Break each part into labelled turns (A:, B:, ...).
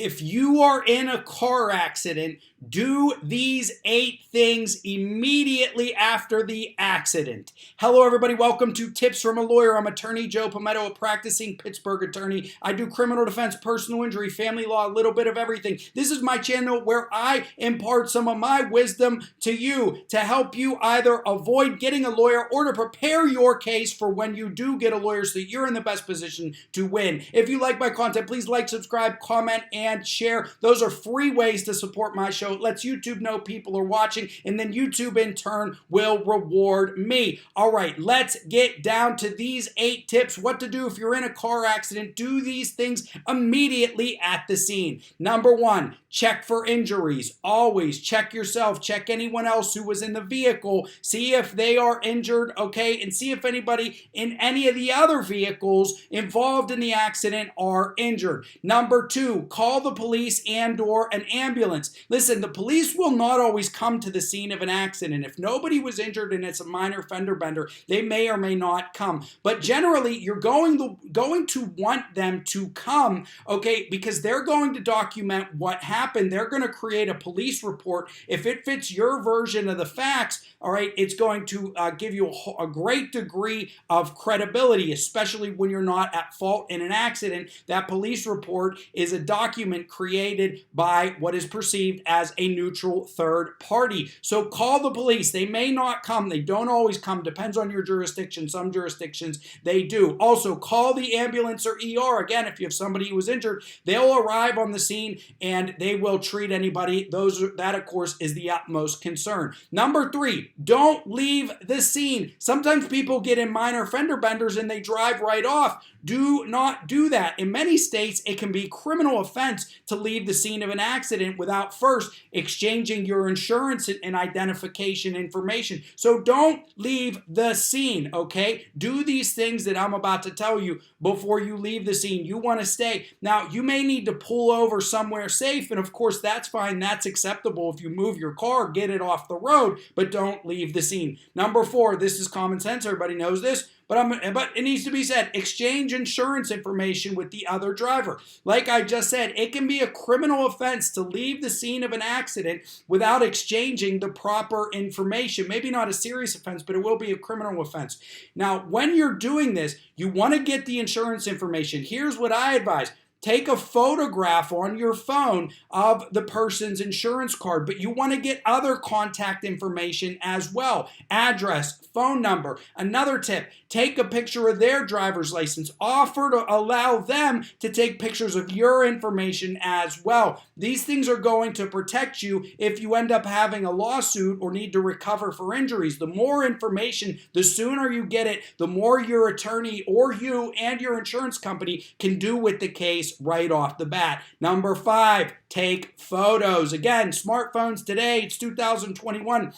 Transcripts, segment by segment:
A: If you are in a car accident, do these 8 things immediately after the accident. Hello, everybody. Welcome to Tips from a Lawyer. I'm attorney Joe Pometto, a practicing Pittsburgh attorney. I do criminal defense, personal injury, family law, a little bit of everything. This is my channel where I impart some of my wisdom to you to help you either avoid getting a lawyer or to prepare your case for when you do get a lawyer so that you're in the best position to win. If you like my content, please like, subscribe, comment, and share. Those are free ways to support my show. It lets YouTube know people are watching, and then YouTube in turn will reward me. All right, let's get down to these 8 tips. What to do if you're in a car accident. Do these things immediately at the scene. Number 1, check for injuries. Always check yourself, check anyone else who was in the vehicle, see if they are injured, okay, and see if anybody in any of the other vehicles involved in the accident are injured. Number 2, call the police and/or an ambulance. Listen, the police will not always come to the scene of an accident. If nobody was injured and it's a minor fender bender, they may or may not come. But generally, you're going to want them to come, okay, because they're going to document what happened. They're going to create a police report. If it fits your version of the facts, all right, it's going to give you a great degree of credibility, especially when you're not at fault in an accident. That police report is a document created by what is perceived as a neutral third party. So call the police. They may not come. They don't always come. Depends on your jurisdiction. Some jurisdictions, they do. Also, call the ambulance or ER. Again, if you have somebody who was injured, they'll arrive on the scene and they will treat anybody. That, of course, is the utmost concern. Number 3, don't leave the scene. Sometimes people get in minor fender benders and they drive right off. Do not do that. In many states, it can be criminal offense to leave the scene of an accident without first exchanging your insurance and identification information. So don't leave the scene, okay? Do these things that I'm about to tell you before you leave the scene. You want to stay. Now, you may need to pull over somewhere safe, and of course, that's fine. That's acceptable if you move your car, get it off the road, but don't leave the scene. Number 4, this is common sense. Everybody knows this. But it needs to be said, exchange insurance information with the other driver. Like I just said, it can be a criminal offense to leave the scene of an accident without exchanging the proper information. Maybe not a serious offense, but it will be a criminal offense. Now, when you're doing this, you want to get the insurance information. Here's what I advise. Take a photograph on your phone of the person's insurance card, but you want to get other contact information as well. Address, phone number. Another tip, take a picture of their driver's license. Offer to allow them to take pictures of your information as well. These things are going to protect you if you end up having a lawsuit or need to recover for injuries. The more information, the sooner you get it, the more your attorney or you and your insurance company can do with the case right off the bat. Number 5, take photos. Again, smartphones today, it's 2021.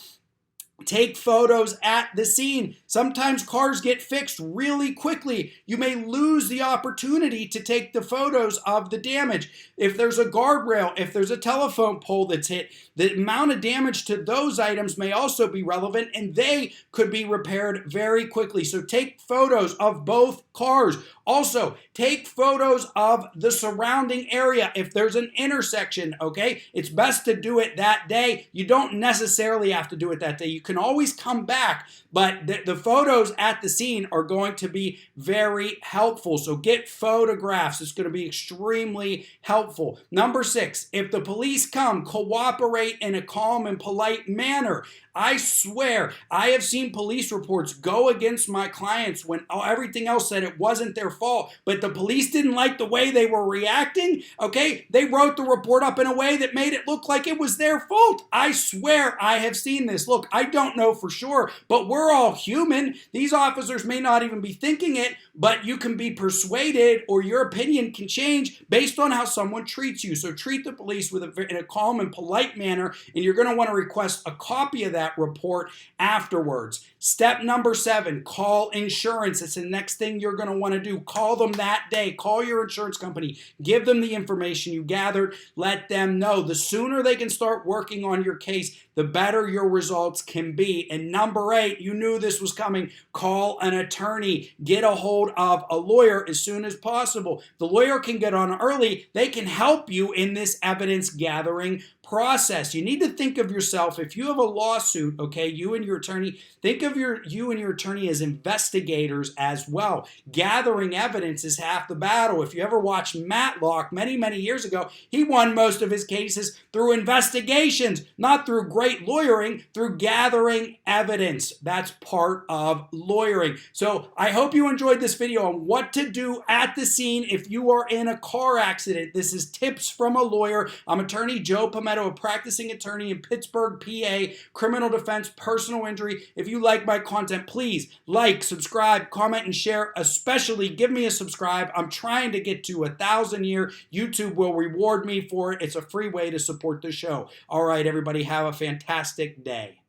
A: Take photos at the scene. Sometimes cars get fixed really quickly. You may lose the opportunity to take the photos of the damage. If there's a guardrail, if there's a telephone pole that's hit, the amount of damage to those items may also be relevant, and they could be repaired very quickly. So take photos of both cars. Also, take photos of the surrounding area. If there's an intersection, okay, it's best to do it that day. You don't necessarily have to do it that day. You can always come back, but the photos at the scene are going to be very helpful. So get photographs. It's going to be extremely helpful. Number 6, if the police come, cooperate in a calm and polite manner. I swear, I have seen police reports go against my clients when everything else said it wasn't their fault, but the police didn't like the way they were reacting, okay? They wrote the report up in a way that made it look like it was their fault. I swear I have seen this. Look, I don't know for sure, but we're all human. These officers may not even be thinking it, but you can be persuaded or your opinion can change based on how someone treats you. So treat the police in a calm and polite manner, and you're going to want to request a copy of that report afterwards. Step number 7, call insurance. It's the next thing you're going to want to do. Call them that day. Call your insurance company. Give them the information you gathered. Let them know. The sooner they can start working on your case, the better your results can can be. And number 8, you knew this was coming. Call an attorney. Get a hold of a lawyer as soon as possible. The lawyer can get on early. They can help you in this evidence gathering process. You need to think of yourself, if you have a lawsuit, okay, you and your attorney, think of you and your attorney as investigators as well. Gathering evidence is half the battle. If you ever watched Matlock many, many years ago, he won most of his cases through investigations, not through great lawyering, through gathering evidence. That's part of lawyering. So I hope you enjoyed this video on what to do at the scene if you are in a car accident. This is Tips from a Lawyer. I'm attorney Joe Pometto, a practicing attorney in Pittsburgh, PA, criminal defense, personal injury. If you like my content, please like, subscribe, comment, and share. Especially give me a subscribe. I'm trying to get to 1,000 here. YouTube will reward me for it. It's a free way to support the show. All right, everybody, have a fantastic day.